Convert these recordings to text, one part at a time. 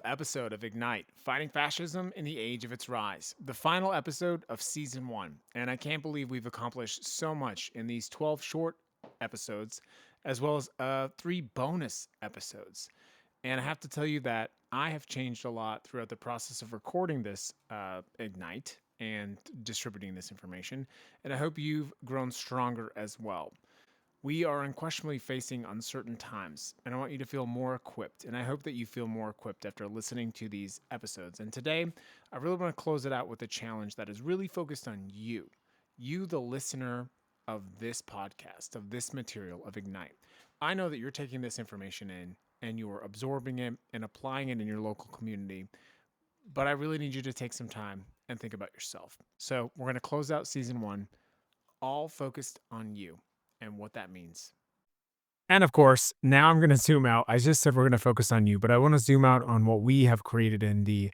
episode of Ignite, Fighting Fascism in the Age of Its Rise, the final episode of Season 1. And I can't believe we've accomplished so much in these 12 short episodes, as well as 3 bonus episodes. And I have to tell you that I have changed a lot throughout the process of recording this Ignite and distributing this information. And I hope you've grown stronger as well. We are unquestionably facing uncertain times, and I want you to feel more equipped. And I hope that you feel more equipped after listening to these episodes. And today, I really want to close it out with a challenge that is really focused on you, the listener of this podcast, of this material, of Ignite. I know that you're taking this information in and you're absorbing it and applying it in your local community, but I really need you to take some time and think about yourself. So, we're going to close out season 1, all focused on you and what that means. And of course, now I'm going to zoom out. I just said we're going to focus on you, but I want to zoom out on what we have created in the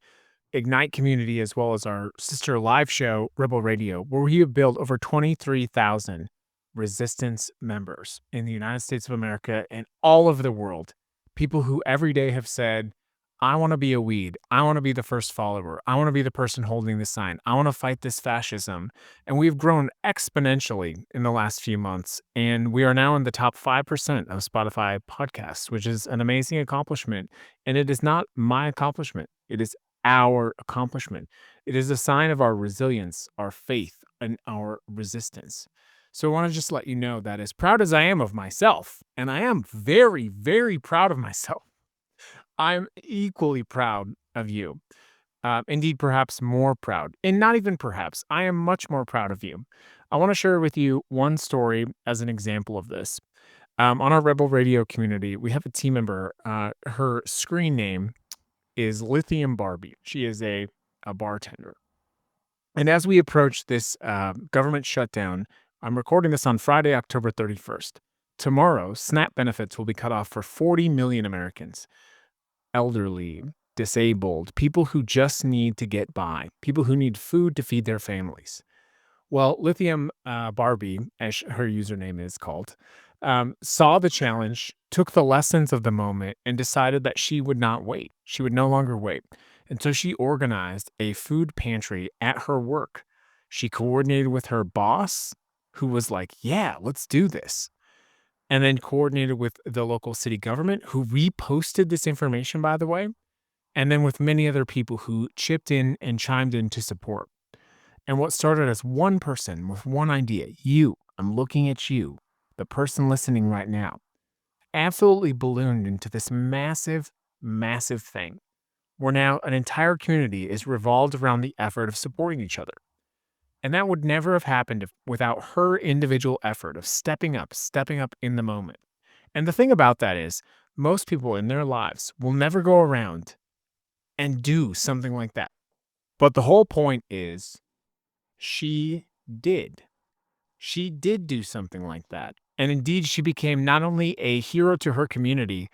Ignite community, as well as our sister live show, Rebel Radio, where we have built over 23,000 resistance members in the United States of America and all over the world. People who every day have said, I want to be a weed. I want to be the first follower. I want to be the person holding the sign. I want to fight this fascism. And we've grown exponentially in the last few months. And we are now in the top 5% of Spotify podcasts, which is an amazing accomplishment. And it is not my accomplishment. It is our accomplishment. It is a sign of our resilience, our faith, and our resistance. So I want to just let you know that as proud as I am of myself, and I am very, very proud of myself, I'm equally proud of you. Indeed, perhaps more proud. And not even perhaps, I am much more proud of you. I want to share with you one story as an example of this. On our Rebel Radio community, we have a team member. Her screen name is Lithium Barbie. She is a bartender. And as we approach this government shutdown, I'm recording this on Friday, October 31st. Tomorrow, SNAP benefits will be cut off for 40 million Americans. Elderly, disabled, people who just need to get by, people who need food to feed their families. Well, Lithium Barbie, as her username is called, saw the challenge, took the lessons of the moment, and decided that she would not wait. She would no longer wait. And so she organized a food pantry at her work. She coordinated with her boss, who was like, yeah, let's do this. And then coordinated with the local city government, who reposted this information, by the way, and then with many other people who chipped in and chimed in to support. And what started as one person with one idea, you, I'm looking at you, the person listening right now, absolutely ballooned into this massive, massive thing, where now an entire community is revolved around the effort of supporting each other. And that would never have happened without her individual effort of stepping up in the moment. And the thing about that is, most people in their lives will never go around and do something like that. But the whole point is, she did. She did do something like that. And indeed, she became not only a hero to her community,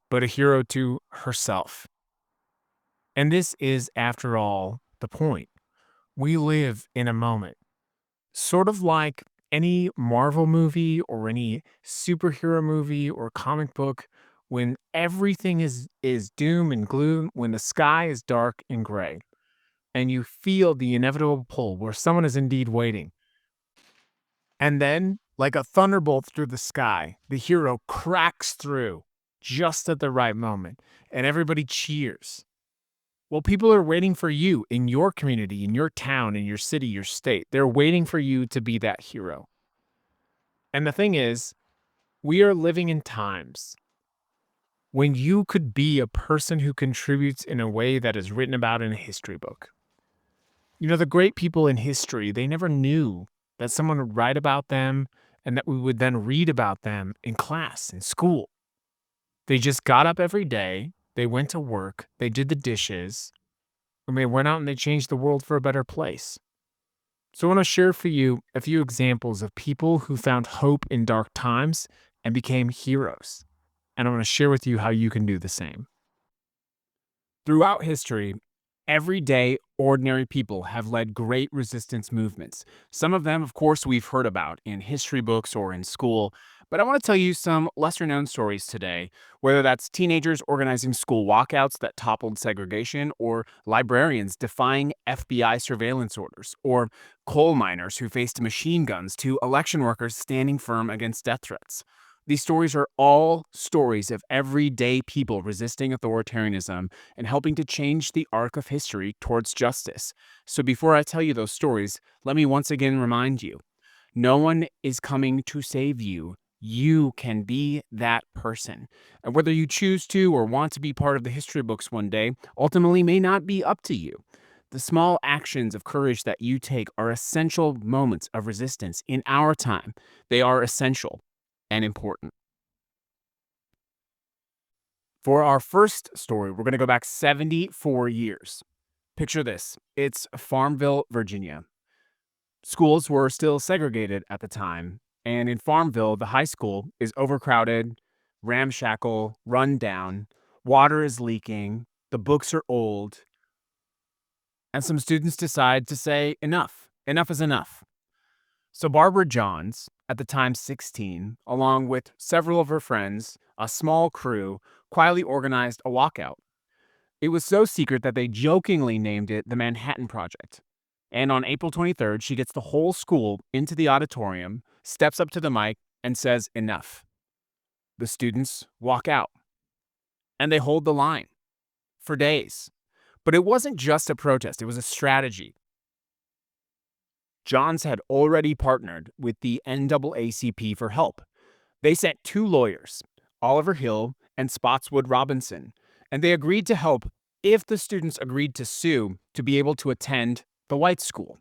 but a hero to herself. And this is, after all, the point. We live in a moment, sort of like any Marvel movie or any superhero movie or comic book, when everything is doom and gloom, when the sky is dark and gray, and you feel the inevitable pull where someone is indeed waiting. And then, like a thunderbolt through the sky, the hero cracks through just at the right moment, and everybody cheers. Well, people are waiting for you in your community, in your town, in your city, your state. They're waiting for you to be that hero. And the thing is, we are living in times when you could be a person who contributes in a way that is written about in a history book. You know, the great people in history, they never knew that someone would write about them and that we would then read about them in class, in school. They just got up every day, they went to work, they did the dishes, and they went out and they changed the world for a better place. So I want to share for you a few examples of people who found hope in dark times and became heroes. And I want to share with you how you can do the same. Throughout history, Everyday, ordinary people have led great resistance movements. Some of them, of course, we've heard about in history books or in school, but I want to tell you some lesser known stories today, whether that's teenagers organizing school walkouts that toppled segregation, or librarians defying FBI surveillance orders, or coal miners who faced machine guns, to election workers standing firm against death threats. These stories are all stories of everyday people resisting authoritarianism and helping to change the arc of history towards justice. So before I tell you those stories, let me once again remind you, no one is coming to save you. You can be that person. And whether you choose to or want to be part of the history books one day ultimately may not be up to you. The small actions of courage that you take are essential moments of resistance in our time. They are essential and important. For our first story, we're going to go back 74 years. Picture this, it's Farmville, Virginia. Schools were still segregated at the time, and in Farmville, the high school is overcrowded, ramshackle, run down, water is leaking, the books are old, and some students decide to say, enough. Enough is enough. So Barbara Johns, at the time 16, along with several of her friends, a small crew, quietly organized a walkout. It was so secret that they jokingly named it the Manhattan Project. And on April 23rd, she gets the whole school into the auditorium, steps up to the mic, and says, enough. The students walk out, and they hold the line for days. But it wasn't just a protest, it was a strategy. Johns had already partnered with the NAACP for help. They sent two lawyers, Oliver Hill and Spotswood Robinson, and they agreed to help if the students agreed to sue to be able to attend the white school.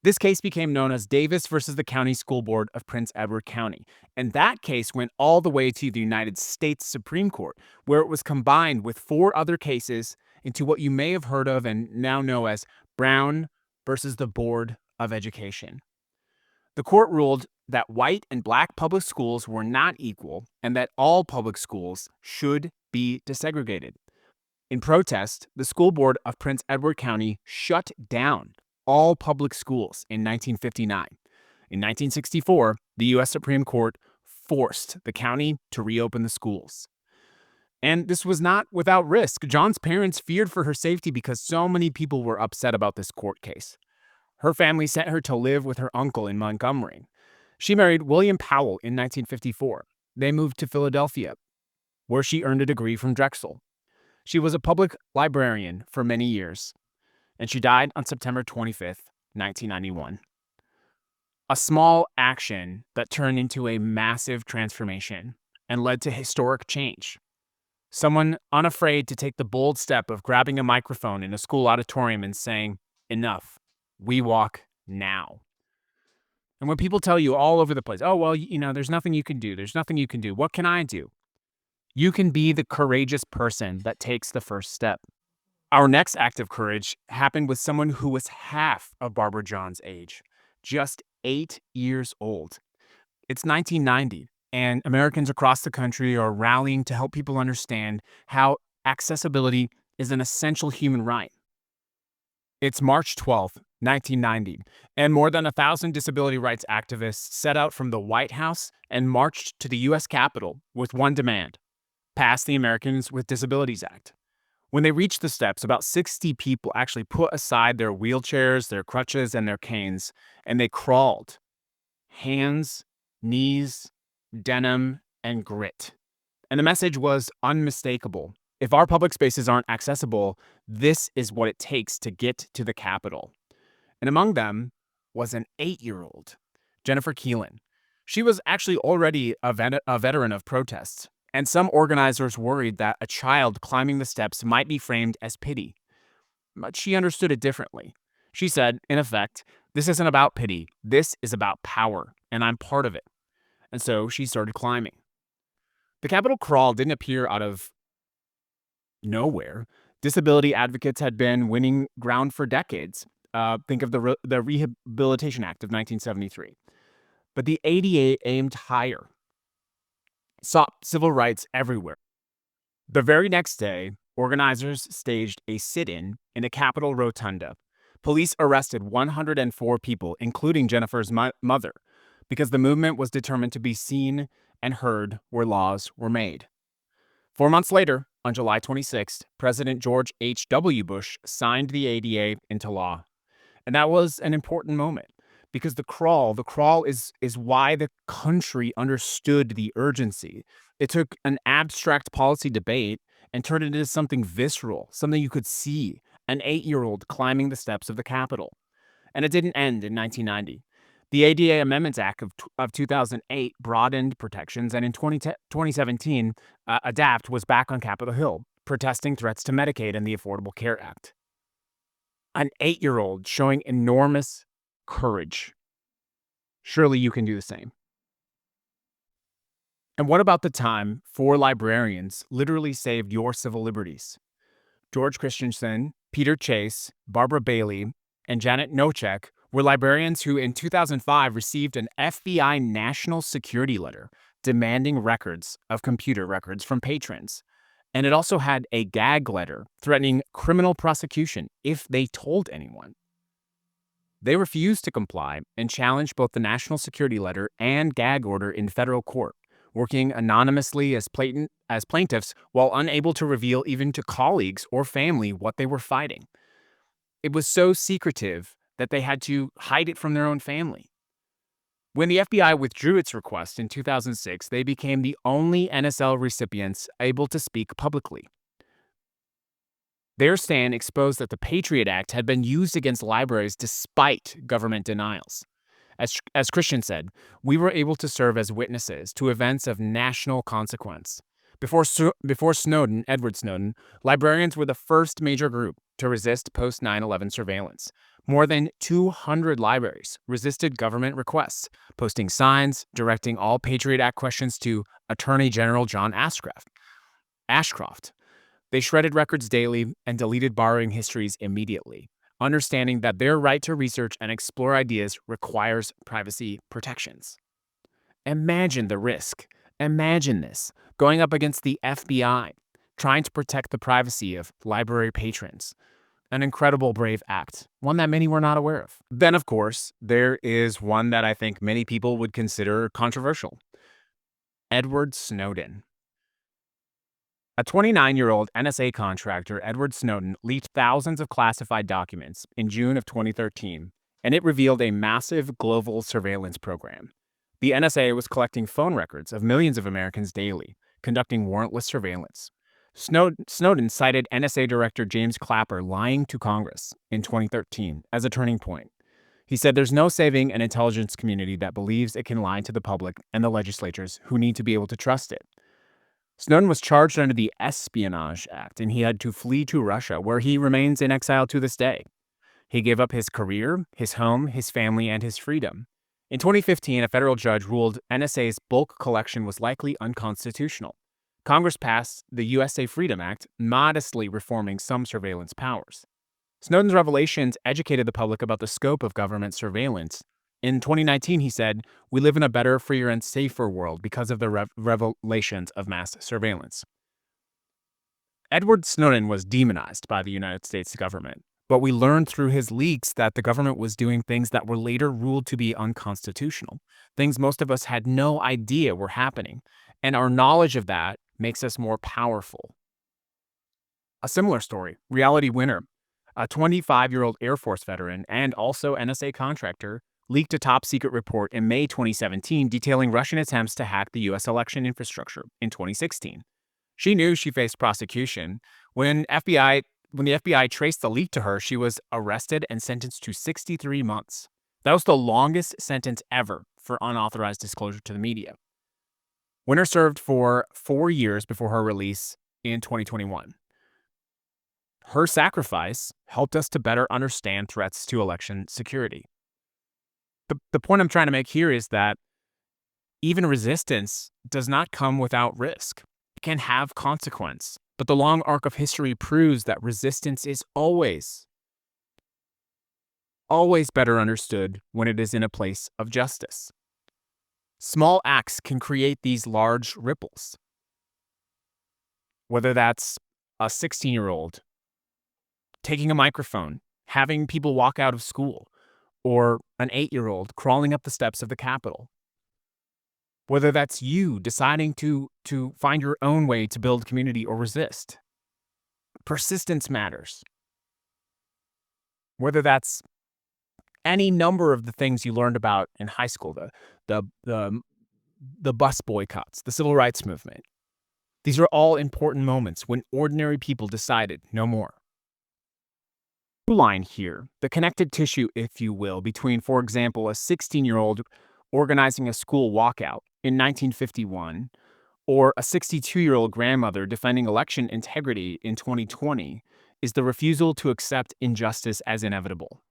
This case became known as Davis versus the County School Board of Prince Edward County, and that case went all the way to the United States Supreme Court, where it was combined with four other cases into what you may have heard of and now know as Brown versus the Board of Education. The court ruled that white and black public schools were not equal and that all public schools should be desegregated. In protest, the school board of Prince Edward County shut down all public schools in 1959. In 1964, the U.S. Supreme Court forced the county to reopen the schools. And this was not without risk. John's parents feared for her safety because so many people were upset about this court case. Her family sent her to live with her uncle in Montgomery. She married William Powell in 1954. They moved to Philadelphia, where she earned a degree from Drexel. She was a public librarian for many years, and she died on September 25th, 1991. A small action that turned into a massive transformation and led to historic change. Someone unafraid to take the bold step of grabbing a microphone in a school auditorium and saying, enough, we walk now. And when people tell you all over the place, oh, well, there's nothing you can do. There's nothing you can do. What can I do? You can be the courageous person that takes the first step. Our next act of courage happened with someone who was half of Barbara John's age, just 8 years old. It's 1990, and Americans across the country are rallying to help people understand how accessibility is an essential human right. It's March 12th, 1990, and more than 1,000 disability rights activists set out from the White House and marched to the U.S. Capitol with one demand: pass the Americans with Disabilities Act. When they reached the steps, about 60 people actually put aside their wheelchairs, their crutches, and their canes, and they crawled. Hands, knees, denim, and grit. And the message was unmistakable. If our public spaces aren't accessible, this is what it takes to get to the Capitol. And among them was an 8-year-old, Jennifer Keelan. She was actually already a veteran of protests, and some organizers worried that a child climbing the steps might be framed as pity. But she understood it differently. She said, in effect, this isn't about pity, this is about power, and I'm part of it. And so she started climbing. The Capitol crawl didn't appear out of nowhere. Disability advocates had been winning ground for decades. Think of the Rehabilitation Act of 1973. But the ADA aimed higher, sought civil rights everywhere. The very next day, organizers staged a sit-in in the Capitol Rotunda. Police arrested 104 people, including Jennifer's mother, because the movement was determined to be seen and heard where laws were made. 4 months later, on July 26th, President George H.W. Bush signed the ADA into law. And that was an important moment because the crawl is why the country understood the urgency. It took an abstract policy debate and turned it into something visceral, something you could see, an 8-year-old climbing the steps of the Capitol. And it didn't end in 1990. The ADA Amendments Act of 2008 broadened protections, and in 2017, ADAPT was back on Capitol Hill, protesting threats to Medicaid and the Affordable Care Act. An 8-year-old showing enormous courage. Surely you can do the same. And what about the time 4 librarians literally saved your civil liberties? George Christensen, Peter Chase, Barbara Bailey, and Janet Nochek were librarians who in 2005 received an FBI national security letter demanding records of computer records from patrons. And it also had a gag letter threatening criminal prosecution if they told anyone. They refused to comply and challenged both the national security letter and gag order in federal court, working anonymously as plaintiffs while unable to reveal even to colleagues or family what they were fighting. It was so secretive that they had to hide it from their own family. When the FBI withdrew its request in 2006, they became the only NSL recipients able to speak publicly. Their stand exposed that the Patriot Act had been used against libraries despite government denials. As Christian said, we were able to serve as witnesses to events of national consequence. Before Snowden, Edward Snowden, librarians were the first major group to resist post 9/11 surveillance. More than 200 libraries resisted government requests, posting signs directing all Patriot Act questions to Attorney General John Ashcroft. They shredded records daily and deleted borrowing histories immediately, understanding that their right to research and explore ideas requires privacy protections. Imagine the risk. Imagine this, going up against the FBI, trying to protect the privacy of library patrons. An incredible, brave act, one that many were not aware of. Then, of course, there is one that I think many people would consider controversial. Edward Snowden. A 29-year-old NSA contractor, Edward Snowden, leaked thousands of classified documents in June of 2013, and it revealed a massive global surveillance program. The NSA was collecting phone records of millions of Americans daily, conducting warrantless surveillance. Snowden cited NSA Director James Clapper lying to Congress in 2013 as a turning point. He said there's no saving an intelligence community that believes it can lie to the public and the legislatures who need to be able to trust it. Snowden was charged under the Espionage Act, and he had to flee to Russia, where he remains in exile to this day. He gave up his career, his home, his family, and his freedom. In 2015, a federal judge ruled NSA's bulk collection was likely unconstitutional. Congress passed the USA Freedom Act, modestly reforming some surveillance powers. Snowden's revelations educated the public about the scope of government surveillance. In 2019, he said, "We live in a better, freer, and safer world because of the revelations of mass surveillance." Edward Snowden was demonized by the United States government, but we learned through his leaks that the government was doing things that were later ruled to be unconstitutional, things most of us had no idea were happening, and our knowledge of that makes us more powerful. A similar story, Reality Winner, a 25-year-old Air Force veteran and also NSA contractor, leaked a top-secret report in May 2017 detailing Russian attempts to hack the U.S. election infrastructure in 2016. She knew she faced prosecution. When the FBI traced the leak to her, she was arrested and sentenced to 63 months. That was the longest sentence ever for unauthorized disclosure to the media. Winner served for 4 years before her release in 2021. Her sacrifice helped us to better understand threats to election security. The point I'm trying to make here is that even resistance does not come without risk. It can have consequence, but the long arc of history proves that resistance is always better understood when it is in a place of justice. Small acts can create these large ripples. Whether that's a 16-year-old taking a microphone, having people walk out of school, or an 8-year-old crawling up the steps of the Capitol. Whether that's you deciding to find your own way to build community or resist. Persistence matters. Whether that's any number of the things you learned about in high school, the the the bus boycotts, the civil rights movement. These are all important moments when ordinary people decided no more. Line here, the connected tissue, if you will, between, for example, a 16-year-old organizing a school walkout in 1951 or a 62-year-old grandmother defending election integrity in 2020 is the refusal to accept injustice as inevitable.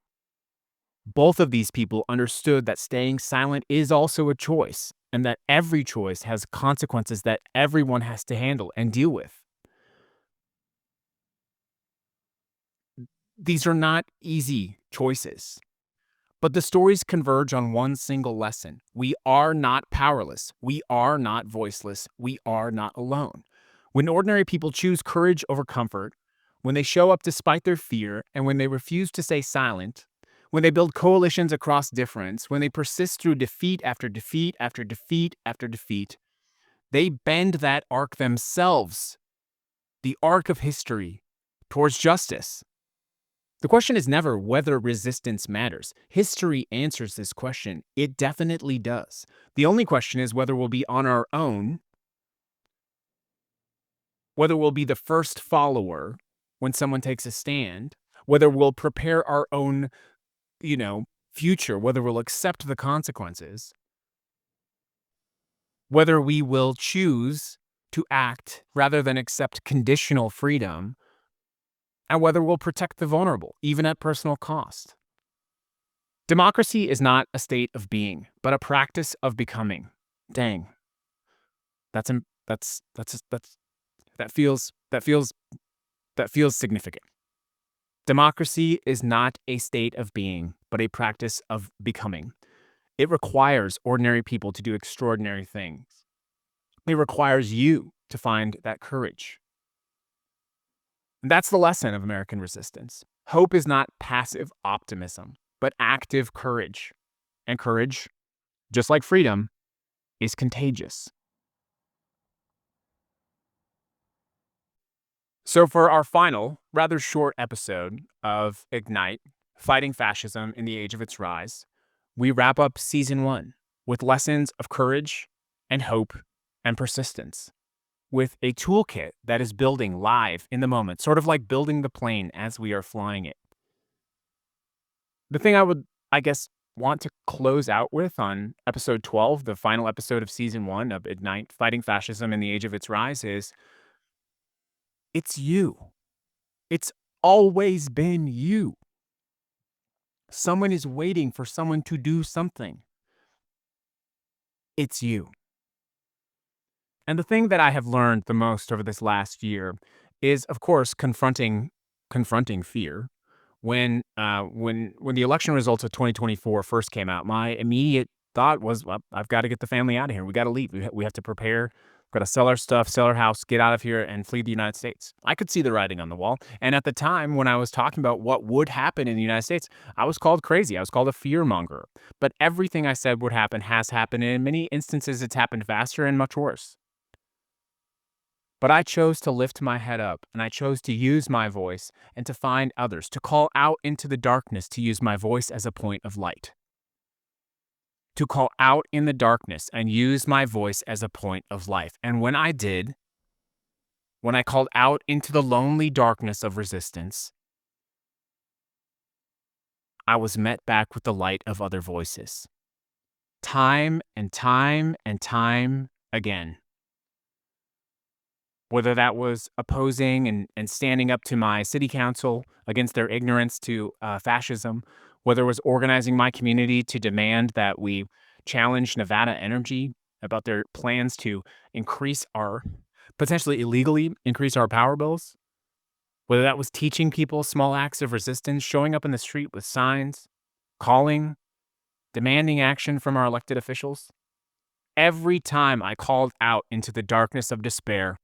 Both of these people understood that staying silent is also a choice, and that every choice has consequences that everyone has to handle and deal with. These are not easy choices, but the stories converge on one single lesson. We are not powerless. We are not voiceless. We are not alone. When ordinary people choose courage over comfort, when they show up despite their fear, and when they refuse to stay silent, when they build coalitions across difference, when they persist through defeat after defeat after defeat after defeat, they bend that arc themselves, the arc of history, towards justice. The question is never whether resistance matters. History answers this question. It definitely does. The only question is whether we'll be on our own, whether we'll be the first follower when someone takes a stand, whether we'll prepare our own, future, whether we'll accept the consequences, whether we will choose to act rather than accept conditional freedom, and whether we'll protect the vulnerable, even at personal cost. Democracy is not a state of being, but a practice of becoming. Dang. That feels significant. Democracy is not a state of being, but a practice of becoming. It requires ordinary people to do extraordinary things. It requires you to find that courage. And that's the lesson of American resistance. Hope is not passive optimism, but active courage. And courage, just like freedom, is contagious. So for our final, rather short episode of Ignite, Fighting Fascism in the Age of Its Rise, we wrap up Season 1 with lessons of courage and hope and persistence, with a toolkit that is building live in the moment, sort of like building the plane as we are flying it. The thing I would, want to close out with on episode 12, the final episode of Season 1 of Ignite, Fighting Fascism in the Age of Its Rise, is it's you. It's always been you. Someone is waiting for someone to do something. It's you. And the thing that I have learned the most over this last year is, of course, confronting fear. When the election results of 2024 first came out, my immediate thought was, well, I've got to get the family out of here. We got to leave. We have to prepare. We've got to sell our stuff, sell our house, get out of here, and flee the United States. I could see the writing on the wall. And at the time when I was talking about what would happen in the United States, I was called crazy. I was called a fearmonger. But everything I said would happen has happened. And in many instances, it's happened faster and much worse. But I chose to lift my head up, and I chose to use my voice and to find others, to call out into the darkness, to use my voice as a point of light. To call out in the darkness and use my voice as a point of life. And when I did, when I called out into the lonely darkness of resistance, I was met back with the light of other voices. Time and time and time again. Whether that was opposing and standing up to my city council against their ignorance to fascism, whether it was organizing my community to demand that we challenge Nevada Energy about their plans to potentially illegally increase our power bills, whether that was teaching people small acts of resistance, showing up in the street with signs, calling, demanding action from our elected officials. Every time I called out into the darkness of despair,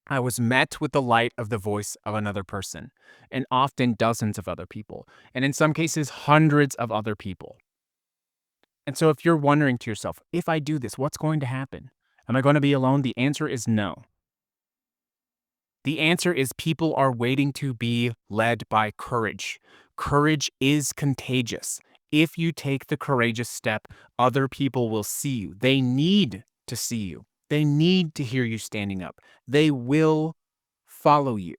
I was met with the light of the voice of another person, and often dozens of other people, and in some cases, hundreds of other people. And so, if you're wondering to yourself, if I do this, what's going to happen? Am I going to be alone? The answer is no. The answer is people are waiting to be led by courage. Courage is contagious. If you take the courageous step, other people will see you. They need to see you. They need to hear you standing up. They will follow you.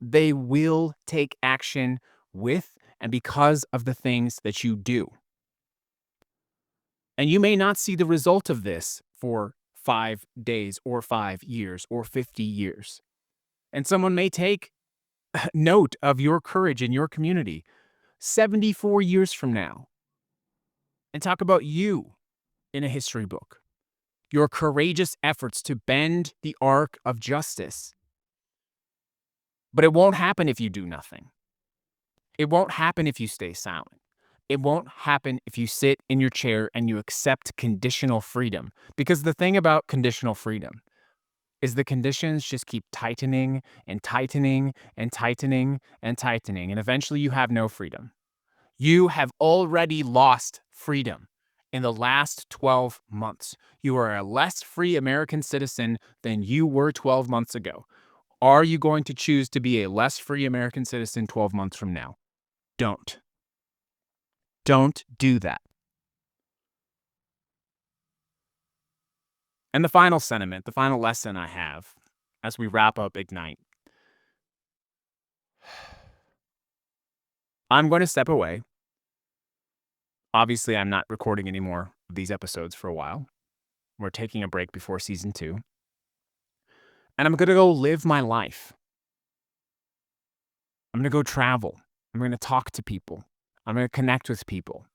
They will take action with and because of the things that you do. And you may not see the result of this for 5 days or 5 years or 50 years. And someone may take note of your courage in your community 74 years from now and talk about you in a history book. Your courageous efforts to bend the arc of justice. But it won't happen if you do nothing. It won't happen if you stay silent. It won't happen if you sit in your chair and you accept conditional freedom. Because the thing about conditional freedom is the conditions just keep tightening and tightening and tightening and tightening. And eventually you have no freedom. You have already lost freedom in the last 12 months. You are a less free American citizen than you were 12 months ago. Are you going to choose to be a less free American citizen 12 months from now? Don't. Don't do that. And the final sentiment, the final lesson I have as we wrap up Ignite, I'm going to step away. Obviously, I'm not recording any more of these episodes for a while. We're taking a break before season 2. And I'm going to go live my life. I'm going to go travel. I'm going to talk to people. I'm going to connect with people.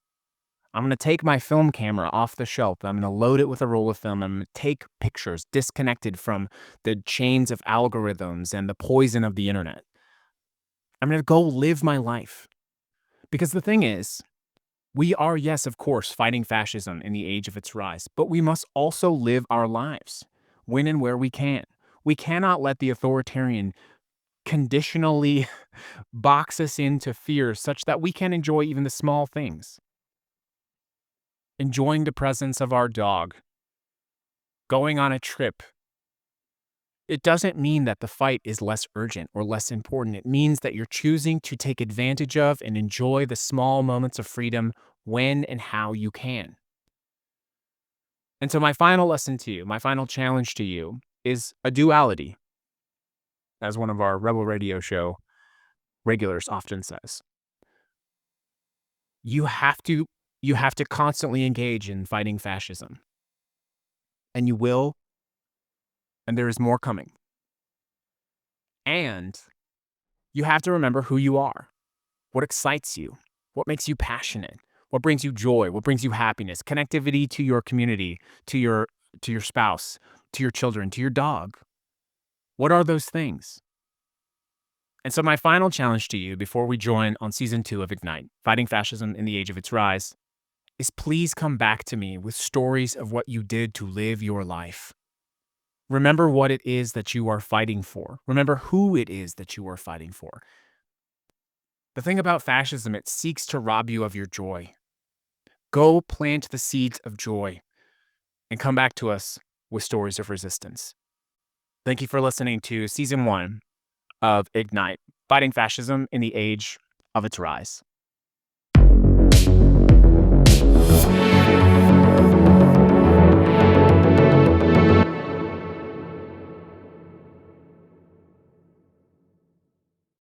I'm going to take my film camera off the shelf. I'm going to load it with a roll of film. I'm going to take pictures disconnected from the chains of algorithms and the poison of the internet. I'm going to go live my life. Because the thing is, we are, yes, of course, fighting fascism in the age of its rise, but we must also live our lives when and where we can. We cannot let the authoritarian conditionally box us into fear such that we can enjoy even the small things. Enjoying the presence of our dog, going on a trip. It doesn't mean that the fight is less urgent or less important. It means that you're choosing to take advantage of and enjoy the small moments of freedom when and how you can. And so my final lesson to you, my final challenge to you is a duality, as one of our Rebel Radio show regulars often says. You have to constantly engage in fighting fascism. And you will, and there is more coming. And you have to remember who you are, what excites you, what makes you passionate, what brings you joy, what brings you happiness, connectivity to your community, to your spouse, to your children, to your dog. What are those things? And so my final challenge to you before we join on season 2 of Ignite, Fighting Fascism in the Age of Its Rise, is please come back to me with stories of what you did to live your life. Remember what it is that you are fighting for. Remember who it is that you are fighting for. The thing about fascism, it seeks to rob you of your joy. Go plant the seeds of joy and come back to us with stories of resistance. Thank you for listening to season 1 of Ignite, Fighting Fascism in the Age of Its Rise.